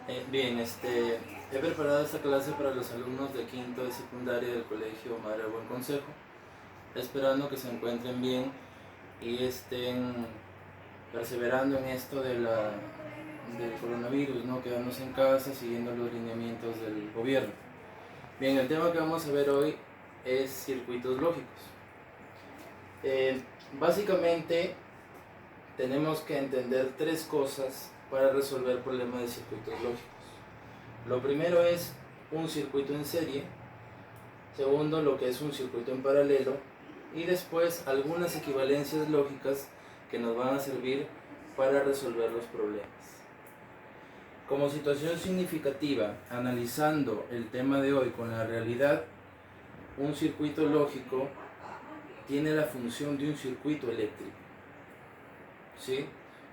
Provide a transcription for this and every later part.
He preparado esta clase para los alumnos de quinto de secundaria del colegio Madre Buen Consejo, esperando que se encuentren bien y estén perseverando en esto del coronavirus, ¿no? Quedándose en casa, siguiendo los lineamientos del gobierno. Bien, el tema que vamos a ver hoy es circuitos lógicos. Básicamente tenemos que entender tres cosas para resolver problemas de circuitos lógicos. Lo primero es un circuito en serie, segundo lo que es un circuito en paralelo y después algunas equivalencias lógicas que nos van a servir para resolver los problemas. Como situación significativa, analizando el tema de hoy con la realidad, un circuito lógico tiene la función de un circuito eléctrico. ¿Sí?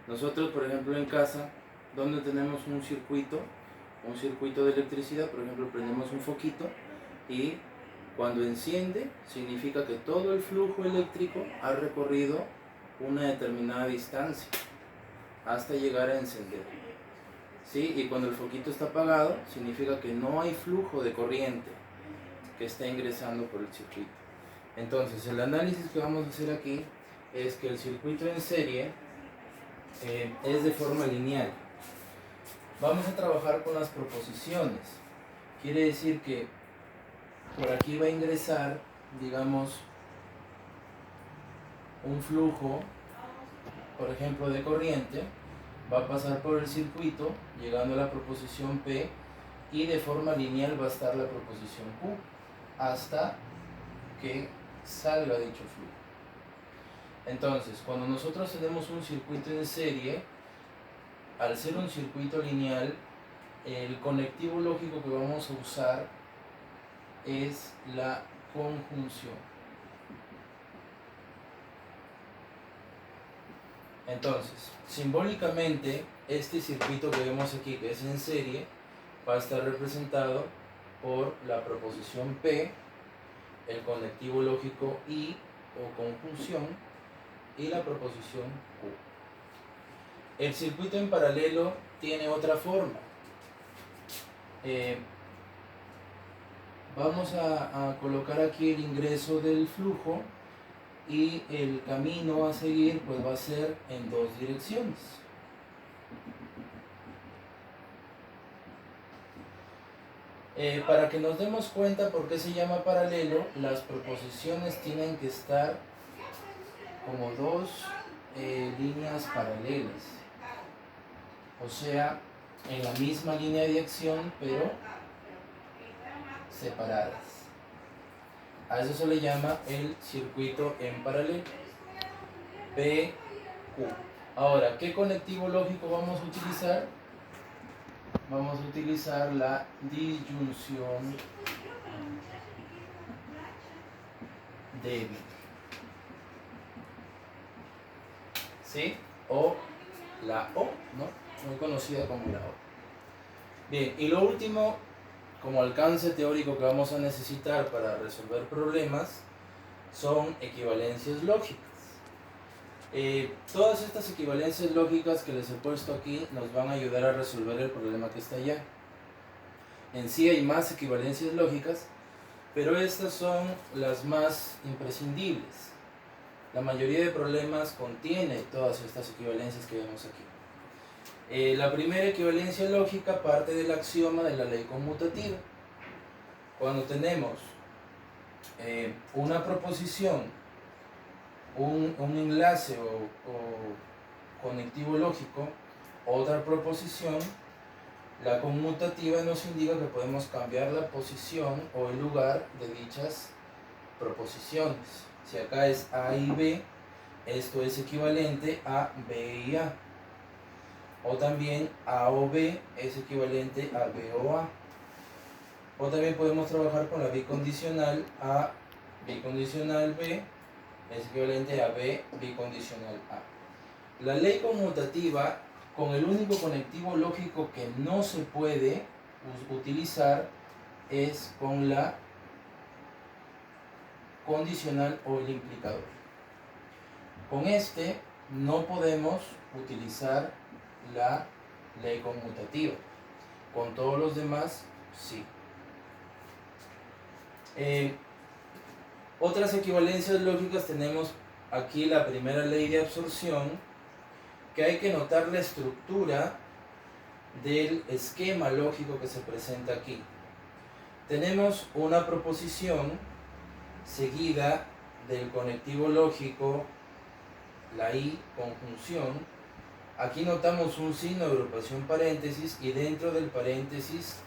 Nosotros, por ejemplo, en casa, donde tenemos un circuito de electricidad, por ejemplo, prendemos un foquito y cuando enciende significa que todo el flujo eléctrico ha recorrido una determinada distancia hasta llegar a encender. ¿Sí? Y cuando el foquito está apagado significa que no hay flujo de corriente que está ingresando por el circuito. Entonces, el análisis que vamos a hacer aquí es que el circuito en serie es de forma lineal. Vamos a trabajar con las proposiciones. Quiere decir que por aquí va a ingresar, digamos, un flujo, por ejemplo, de corriente, va a pasar por el circuito, llegando a la proposición P, y de forma lineal va a estar la proposición Q, hasta que salga dicho flujo. Entonces, cuando nosotros tenemos un circuito en serie, al ser un circuito lineal, el conectivo lógico que vamos a usar es la conjunción. Entonces, simbólicamente, este circuito que vemos aquí, que es en serie, va a estar representado por la proposición P, el conectivo lógico I o conjunción y la proposición Q. El circuito en paralelo tiene otra forma. Vamos a colocar aquí el ingreso del flujo y el camino a seguir pues va a ser en dos direcciones. Para que nos demos cuenta por qué se llama paralelo, las proposiciones tienen que estar como dos líneas paralelas, o sea, en la misma línea de acción pero separadas. A eso se le llama el circuito en paralelo, PQ. Ahora, ¿qué conectivo lógico vamos a utilizar? Vamos a utilizar la disyunción débil. ¿Sí? O la O, ¿no? Muy conocida como la O. Bien, y lo último, como alcance teórico que vamos a necesitar para resolver problemas, son equivalencias lógicas. Todas estas equivalencias lógicas que les he puesto aquí nos van a ayudar a resolver el problema que está allá. En sí hay más equivalencias lógicas, pero estas son las más imprescindibles. La mayoría de problemas contiene todas estas equivalencias que vemos aquí. La primera equivalencia lógica parte del axioma de la ley conmutativa. Cuando tenemos una proposición, un enlace o conectivo lógico, otra proposición, la conmutativa nos indica que podemos cambiar la posición o el lugar de dichas proposiciones. Si acá es A y B, esto es equivalente a B y A. O también A o B es equivalente a B o A. O también podemos trabajar con la bicondicional A, bicondicional B es equivalente a B bicondicional A. La ley conmutativa, con el único conectivo lógico que no se puede utilizar, es con la condicional o el implicador. Con este no podemos utilizar la ley conmutativa. Con todos los demás, sí. Otras equivalencias lógicas tenemos aquí la primera ley de absorción, que hay que notar la estructura del esquema lógico que se presenta aquí. Tenemos una proposición seguida del conectivo lógico, la I, conjunción. Aquí notamos un signo de agrupación paréntesis y dentro del paréntesis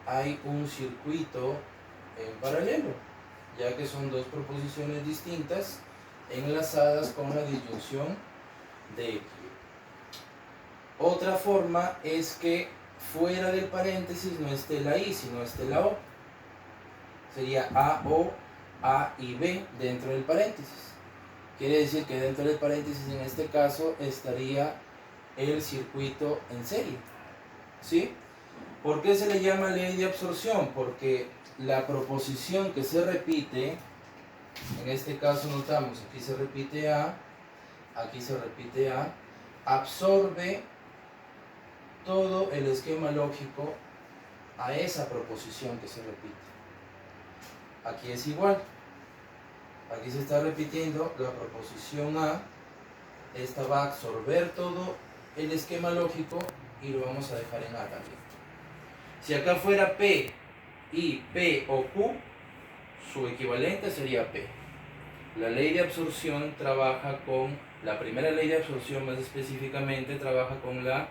hay un circuito en paralelo, ya que son dos proposiciones distintas enlazadas con la disyunción de X. Otra forma es que fuera del paréntesis no esté la I, sino esté la O. Sería A, O, A y B dentro del paréntesis. Quiere decir que dentro del paréntesis en este caso estaría el circuito en serie. ¿Sí? ¿Por qué se le llama ley de absorción? Porque la proposición que se repite, en este caso notamos, aquí se repite A, aquí se repite A, absorbe todo el esquema lógico a esa proposición que se repite. Aquí es igual. Aquí se está repitiendo la proposición A. Esta va a absorber todo el esquema lógico y lo vamos a dejar en A también. Si acá fuera P, I, P o Q, su equivalente sería P. La ley de absorción trabaja con, la primera ley de absorción más específicamente trabaja con la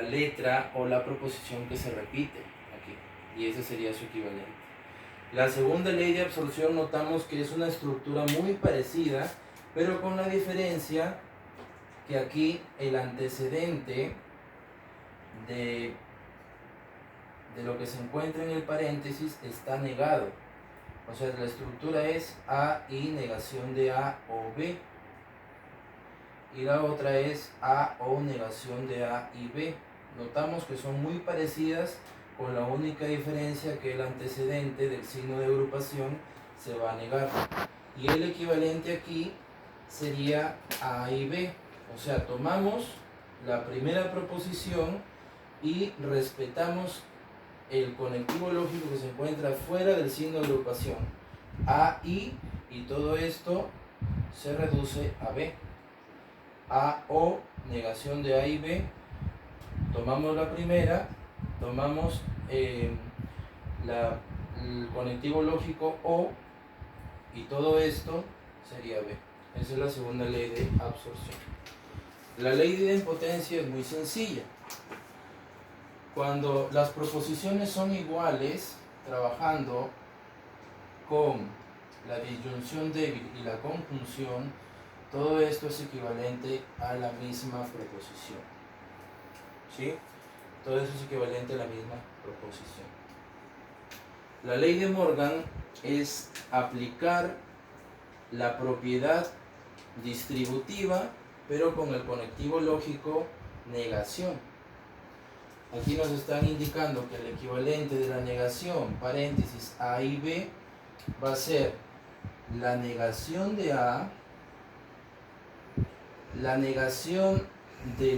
letra o la proposición que se repite aquí, y ese sería su equivalente. La segunda ley de absorción notamos que es una estructura muy parecida, pero con la diferencia que aquí el antecedente de lo que se encuentra en el paréntesis está negado. O sea, la estructura es A y negación de A o B. Y la otra es A o negación de A y B. Notamos que son muy parecidas, con la única diferencia que el antecedente del signo de agrupación se va a negar. Y el equivalente aquí sería A y B. O sea, tomamos la primera proposición y respetamos el conectivo lógico que se encuentra fuera del signo de agrupación, A, I, y todo esto se reduce a B. A, O, negación de A y B, tomamos la primera, tomamos el conectivo lógico O, y todo esto sería B. Esa es la segunda ley de absorción. La ley de idempotencia es muy sencilla. Cuando las proposiciones son iguales, trabajando con la disyunción débil y la conjunción, todo esto es equivalente a la misma proposición. ¿Sí? Todo eso es equivalente a la misma proposición. La ley de Morgan es aplicar la propiedad distributiva, pero con el conectivo lógico negación. Aquí nos están indicando que el equivalente de la negación, paréntesis, A y B, va a ser la negación de A, la negación de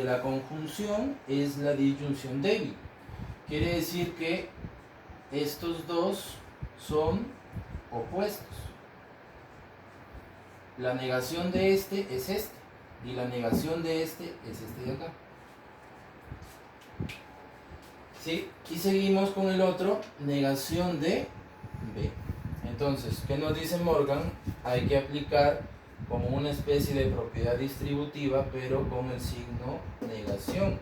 la conjunción es la disyunción débil. Quiere decir que estos dos son opuestos. La negación de este es este, y la negación de este es este de acá. ¿Sí? Y seguimos con el otro, negación de B. Entonces, ¿qué nos dice Morgan? Hay que aplicar como una especie de propiedad distributiva, pero con el signo negación,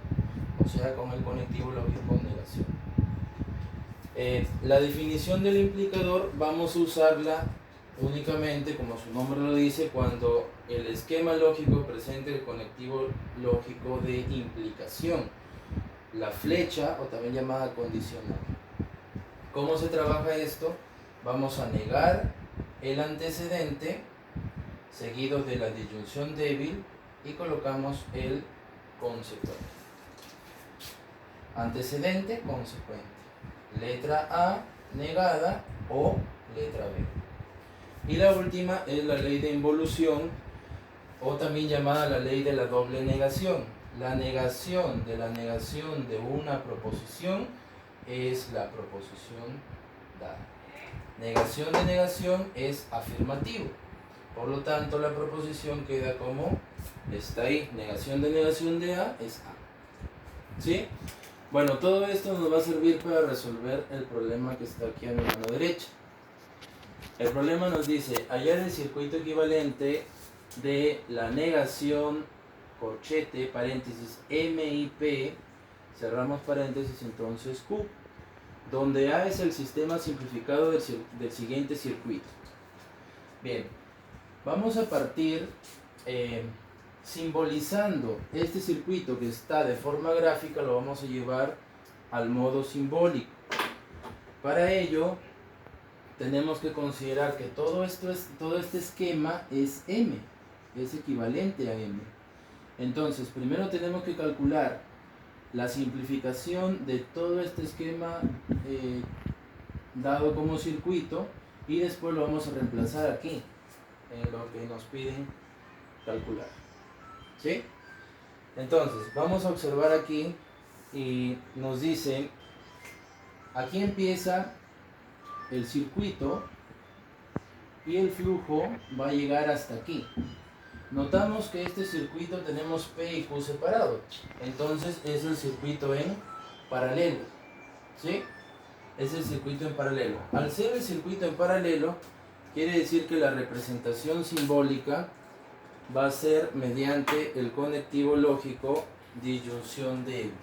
o sea, con el conectivo lógico negación. La definición del implicador vamos a usarla únicamente, como su nombre lo dice, cuando el esquema lógico presente el conectivo lógico de implicación, la flecha, o también llamada condicional. ¿Cómo se trabaja esto? Vamos a negar el antecedente seguido de la disyunción débil y colocamos el consecuente. Antecedente, consecuente. Letra A negada o letra B. Y la última es la ley de involución, o también llamada la ley de la doble negación. la negación de una proposición es la proposición dada. Negación de negación es afirmativo. Por lo tanto, la proposición queda como está ahí. Negación de A es A. ¿Sí? Bueno, todo esto nos va a servir para resolver el problema que está aquí a mi mano derecha. El problema nos dice hallar el circuito equivalente de la negación corchete, paréntesis, M y P, cerramos paréntesis, entonces Q, donde A es el sistema simplificado del siguiente circuito. Bien, vamos a partir simbolizando este circuito que está de forma gráfica, lo vamos a llevar al modo simbólico. Para ello, tenemos que considerar que todo este esquema es M, es equivalente a M. Entonces, primero tenemos que calcular la simplificación de todo este esquema dado como circuito y después lo vamos a reemplazar aquí en lo que nos piden calcular. ¿Sí? Entonces, vamos a observar aquí y nos dice, aquí empieza el circuito y el flujo va a llegar hasta aquí. Notamos que este circuito tenemos P y Q separados, entonces es el circuito en paralelo, ¿sí? Es el circuito en paralelo. Al ser el circuito en paralelo, quiere decir que la representación simbólica va a ser mediante el conectivo lógico disyunción débil.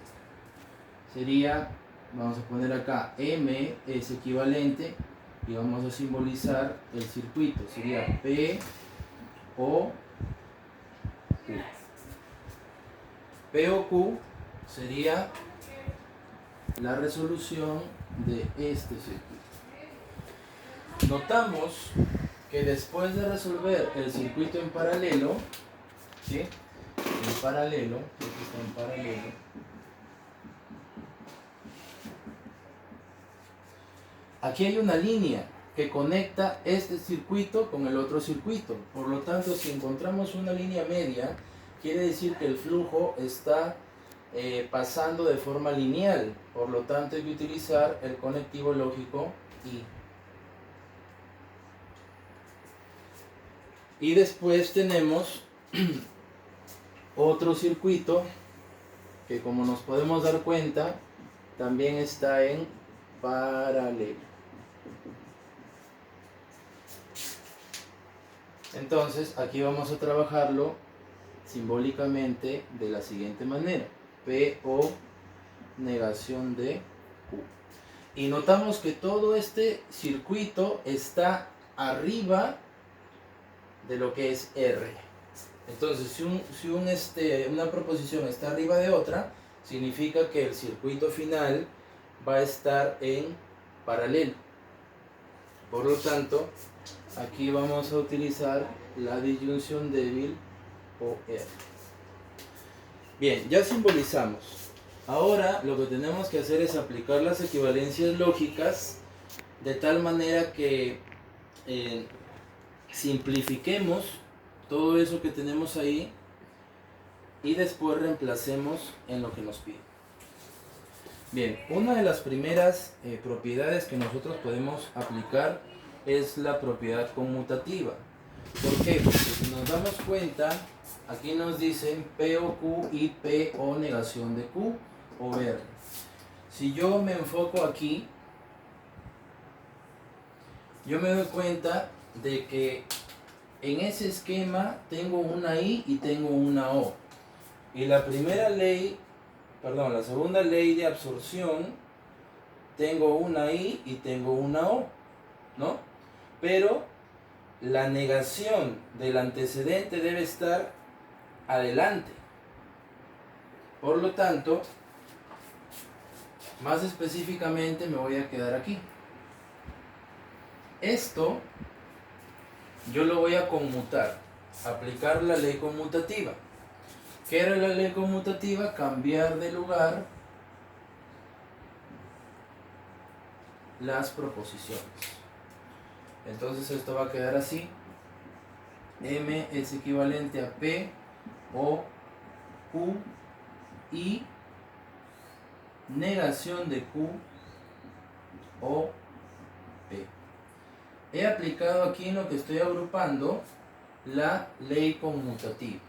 Sería, vamos a poner acá, M es equivalente y vamos a simbolizar el circuito. Sería P o Q. P o Q sería la resolución de este circuito. Notamos que después de resolver el circuito en paralelo, ¿sí? En paralelo, este está en paralelo, aquí hay una línea que conecta este circuito con el otro circuito. Por lo tanto, si encontramos una línea media, quiere decir que el flujo está pasando de forma lineal. Por lo tanto, hay que utilizar el conectivo lógico I. Y después tenemos otro circuito que, como nos podemos dar cuenta, también está en paralelo. Entonces, aquí vamos a trabajarlo simbólicamente de la siguiente manera. P o negación de Q. Y notamos que todo este circuito está arriba de lo que es R. Entonces, si una proposición está arriba de otra, significa que el circuito final va a estar en paralelo. Por lo tanto, aquí vamos a utilizar la disyunción débil o R. Bien, ya simbolizamos. Ahora lo que tenemos que hacer es aplicar las equivalencias lógicas de tal manera que simplifiquemos todo eso que tenemos ahí y después reemplacemos en lo que nos pide. Bien, una de las primeras propiedades que nosotros podemos aplicar es la propiedad conmutativa. ¿Por qué? Porque si nos damos cuenta, aquí nos dicen P o Q y P o negación de Q o R. Si yo me enfoco aquí, yo me doy cuenta de que en ese esquema tengo una I y tengo una O. Y la segunda ley de absorción, tengo una I y tengo una O, ¿no? Pero la negación del antecedente debe estar adelante. Por lo tanto, más específicamente me voy a quedar aquí. Esto yo lo voy a conmutar, aplicar la ley conmutativa. ¿Qué era la ley conmutativa? Cambiar de lugar las proposiciones. Entonces esto va a quedar así. M es equivalente a P o Q y negación de Q o P. He aplicado aquí en lo que estoy agrupando la ley conmutativa.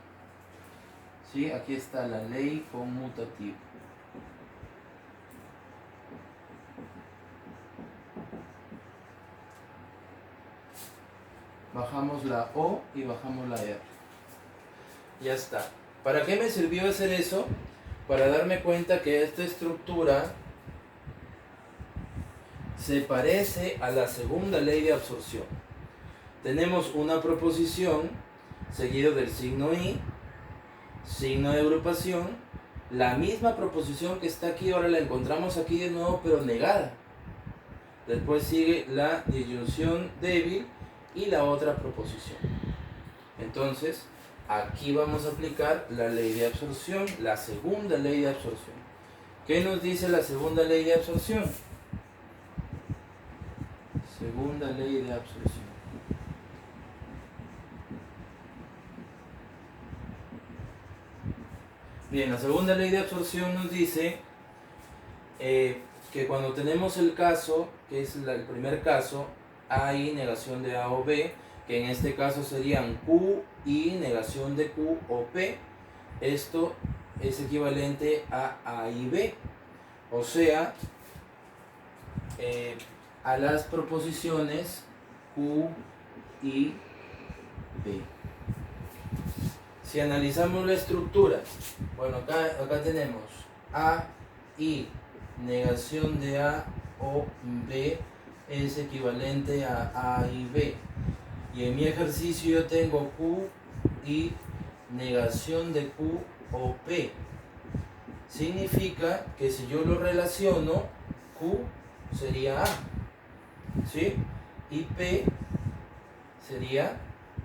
¿Sí? Aquí está la ley conmutativa. Bajamos la O y bajamos la R. Ya está. ¿Para qué me sirvió hacer eso? Para darme cuenta que esta estructura se parece a la segunda ley de absorción. Tenemos una proposición seguido del signo I, signo de agrupación. La misma proposición que está aquí, ahora la encontramos aquí de nuevo, pero negada. Después sigue la disyunción débil y la otra proposición. Entonces, aquí vamos a aplicar la ley de absorción, la segunda ley de absorción. ¿Qué nos dice la segunda ley de absorción? Segunda ley de absorción. Bien, la segunda ley de absorción nos dice que cuando tenemos el caso, que es el primer caso, A-I negación de A o B, que en este caso serían Q-I negación de Q o P, esto es equivalente a A y B, o sea, a las proposiciones Q y B. Si analizamos la estructura, bueno, acá tenemos A y negación de A o B es equivalente a A y B. Y en mi ejercicio yo tengo Q y negación de Q o P. Significa que si yo lo relaciono, Q sería A, ¿sí? Y P sería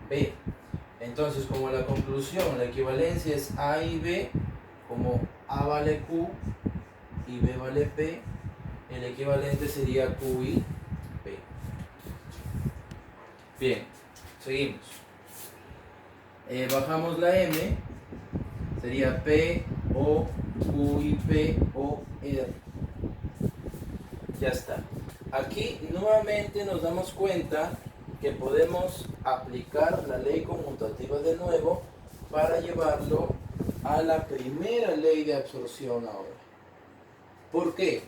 B. Entonces, como la conclusión, la equivalencia es A y B, como A vale Q y B vale P, el equivalente sería Q y P. Bien, seguimos. Bajamos la M, sería P, O, Q y P, O, R. Ya está. Aquí nuevamente nos damos cuenta que podemos aplicar la ley conmutativa de nuevo para llevarlo a la primera ley de absorción ahora. ¿Por qué?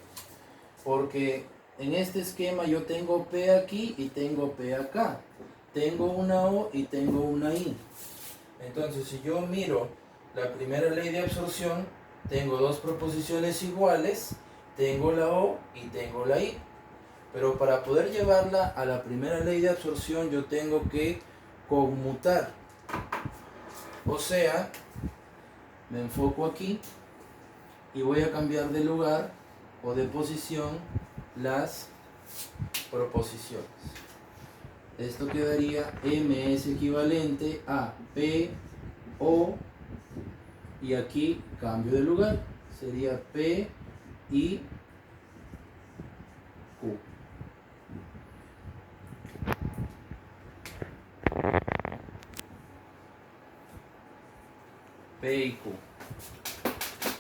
Porque en este esquema yo tengo P aquí y tengo P acá. Tengo una O y tengo una I. Entonces, si yo miro la primera ley de absorción, tengo dos proposiciones iguales, tengo la O y tengo la I. Pero para poder llevarla a la primera ley de absorción yo tengo que conmutar. O sea, me enfoco aquí y voy a cambiar de lugar o de posición las proposiciones. Esto quedaría M es equivalente a P, O, y aquí cambio de lugar, sería P y Q. P y Q.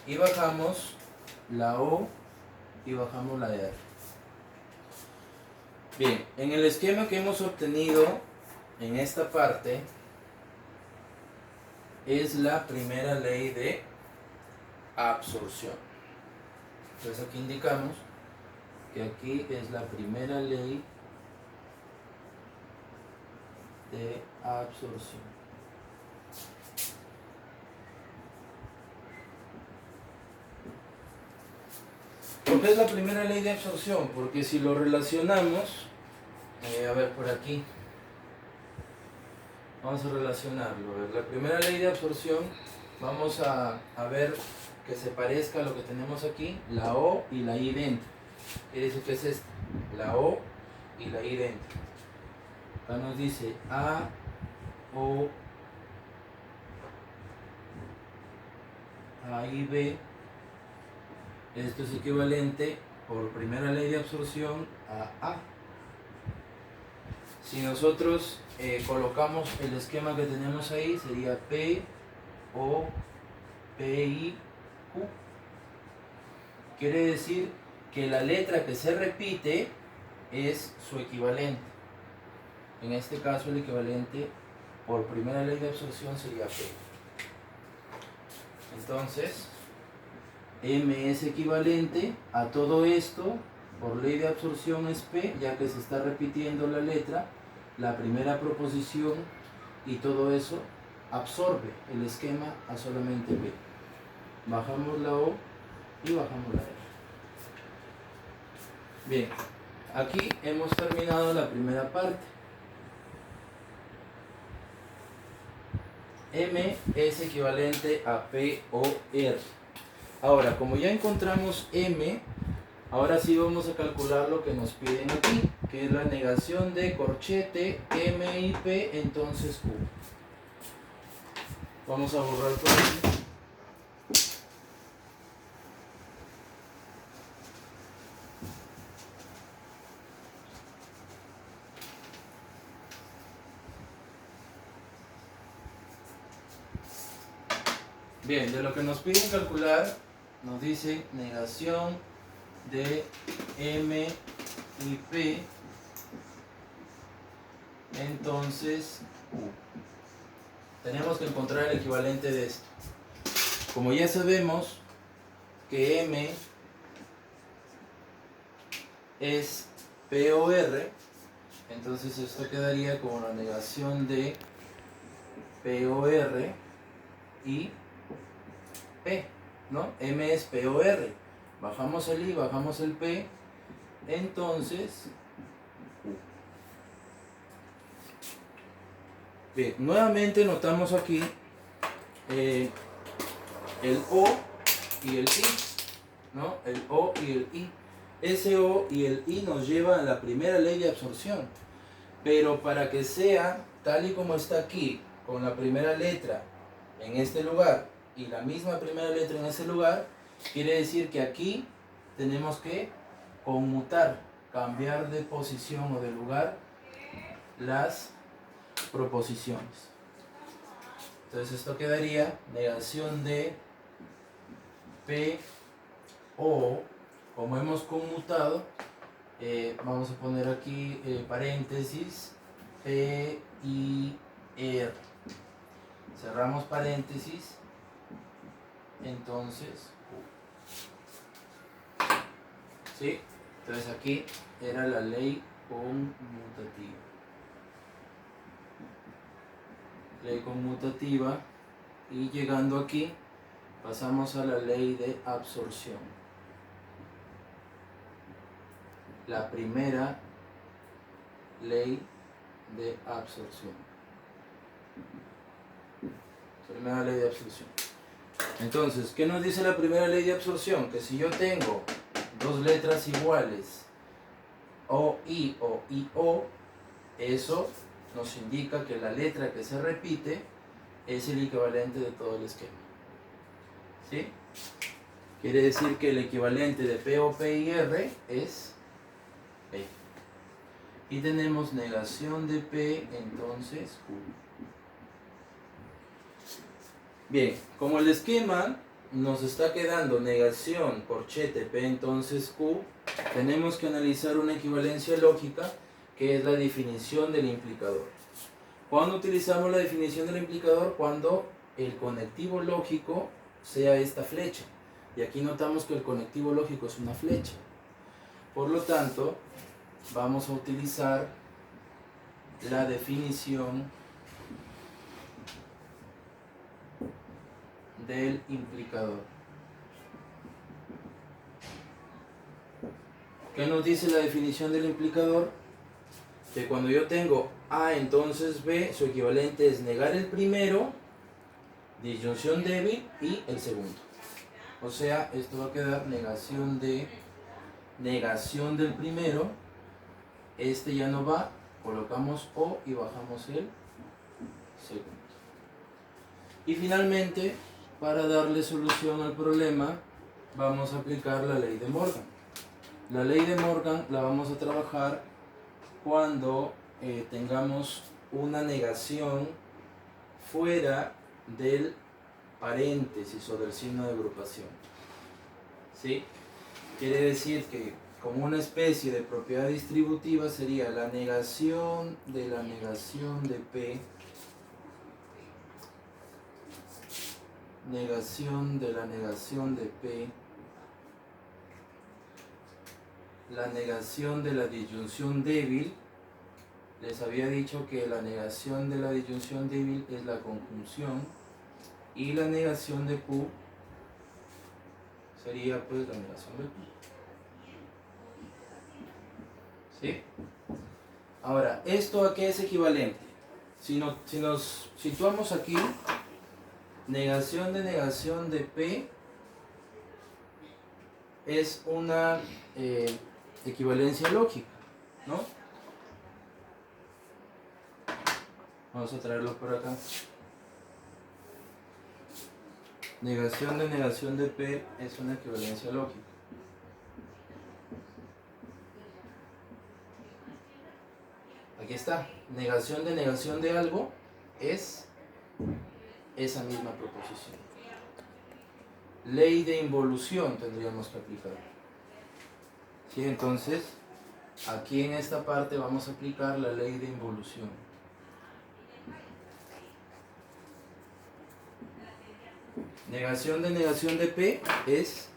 Y bajamos la O y bajamos la R. Bien, en el esquema que hemos obtenido en esta parte es la primera ley de absorción. Entonces aquí indicamos que aquí es la primera ley de absorción. ¿Por qué es la primera ley de absorción? Porque si lo relacionamos, a ver por aquí, vamos a relacionarlo. A ver, la primera ley de absorción, vamos a ver que se parezca a lo que tenemos aquí, la O y la I dentro. Quiere decir que es esta, la O y la I dentro. Acá nos dice A, O, A y B. Esto es equivalente por primera ley de absorción a A. Si nosotros colocamos el esquema que tenemos ahí, sería P, O, P, I, Q. Quiere decir que la letra que se repite es su equivalente. En este caso el equivalente por primera ley de absorción sería P. Entonces, M es equivalente a todo esto, por ley de absorción es P, ya que se está repitiendo la letra, la primera proposición, y todo eso absorbe el esquema a solamente P. Bajamos la O y bajamos la R. Bien, aquí hemos terminado la primera parte. M es equivalente a P o R. Ahora, como ya encontramos M, ahora sí vamos a calcular lo que nos piden aquí, que es la negación de corchete M y P, entonces Q. Vamos a borrar todo esto. Bien, de lo que nos piden calcular, nos dice negación de M y P, entonces Q. Tenemos que encontrar el equivalente de esto. Como ya sabemos que M es P o R, entonces esto quedaría como la negación de P o R y P, ¿no? M es P o R. Bajamos el I, bajamos el P, entonces Q. Bien, nuevamente notamos aquí el O y el I, ¿no? El O y el I. Ese O y el I nos llevan a la primera ley de absorción, pero para que sea tal y como está aquí, con la primera letra en este lugar y la misma primera letra en ese lugar, quiere decir que aquí tenemos que conmutar, cambiar de posición o de lugar las proposiciones. Entonces esto quedaría negación de P o, como hemos conmutado, vamos a poner aquí paréntesis, P y R. Cerramos paréntesis, entonces Q. ¿Sí? Entonces aquí era la ley conmutativa. Ley conmutativa, y llegando aquí pasamos a la ley de absorción. La primera ley de absorción. Primera ley de absorción. Entonces, ¿qué nos dice la primera ley de absorción? Que si yo tengo dos letras iguales, O, I o I, O, eso nos indica que la letra que se repite es el equivalente de todo el esquema. ¿Sí? Quiere decir que el equivalente de P o P y R es P. Y tenemos negación de P, entonces Q. Bien, como el esquema nos está quedando negación, corchete, P, entonces Q, tenemos que analizar una equivalencia lógica, que es la definición del implicador. ¿Cuándo utilizamos la definición del implicador? Cuando el conectivo lógico sea esta flecha. Y aquí notamos que el conectivo lógico es una flecha. Por lo tanto, vamos a utilizar la definición del implicador. ¿Qué nos dice la definición del implicador? Que cuando yo tengo A, entonces B, su equivalente es negar el primero, disyunción débil, y el segundo. O sea, esto va a quedar negación del primero. Este ya no va, colocamos O y bajamos el segundo. Y finalmente, para darle solución al problema, vamos a aplicar la ley de Morgan. La ley de Morgan la vamos a trabajar cuando tengamos una negación fuera del paréntesis o del signo de agrupación. ¿Sí? Quiere decir que como una especie de propiedad distributiva sería la negación de P, negación de P, la negación de la disyunción débil. Les había dicho que la negación de la disyunción débil es la conjunción, y la negación de Q sería pues la negación de Q. ¿Sí? Ahora, ¿esto a qué es equivalente? Si nos situamos aquí, negación de P es una equivalencia lógica, ¿no? Vamos a traerlo por acá. Negación de P es una equivalencia lógica. Aquí está. Negación de algo es esa misma proposición. Ley de involución tendríamos que aplicar. ¿Sí? Entonces, aquí en esta parte vamos a aplicar la ley de involución. Negación de P es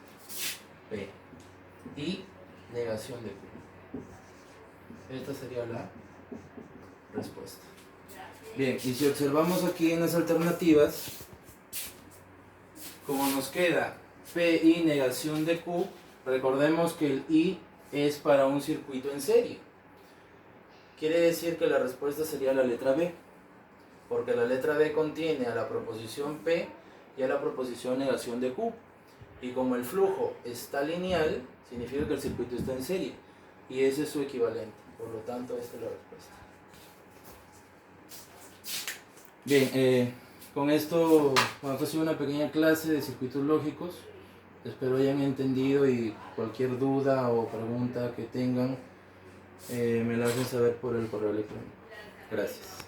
P. Y negación de P. Esta sería la respuesta. Bien, y si observamos aquí en las alternativas, como nos queda P y negación de Q, recordemos que el I es para un circuito en serie. Quiere decir que la respuesta sería la letra B, porque la letra B contiene a la proposición P y a la proposición negación de Q. Y como el flujo está lineal, significa que el circuito está en serie. Y ese es su equivalente. Por lo tanto, esta es la respuesta. Bien, con esto, bueno, esta ha sido una pequeña clase de circuitos lógicos. Espero hayan entendido, y cualquier duda o pregunta que tengan, me la hacen saber por el correo electrónico. Gracias.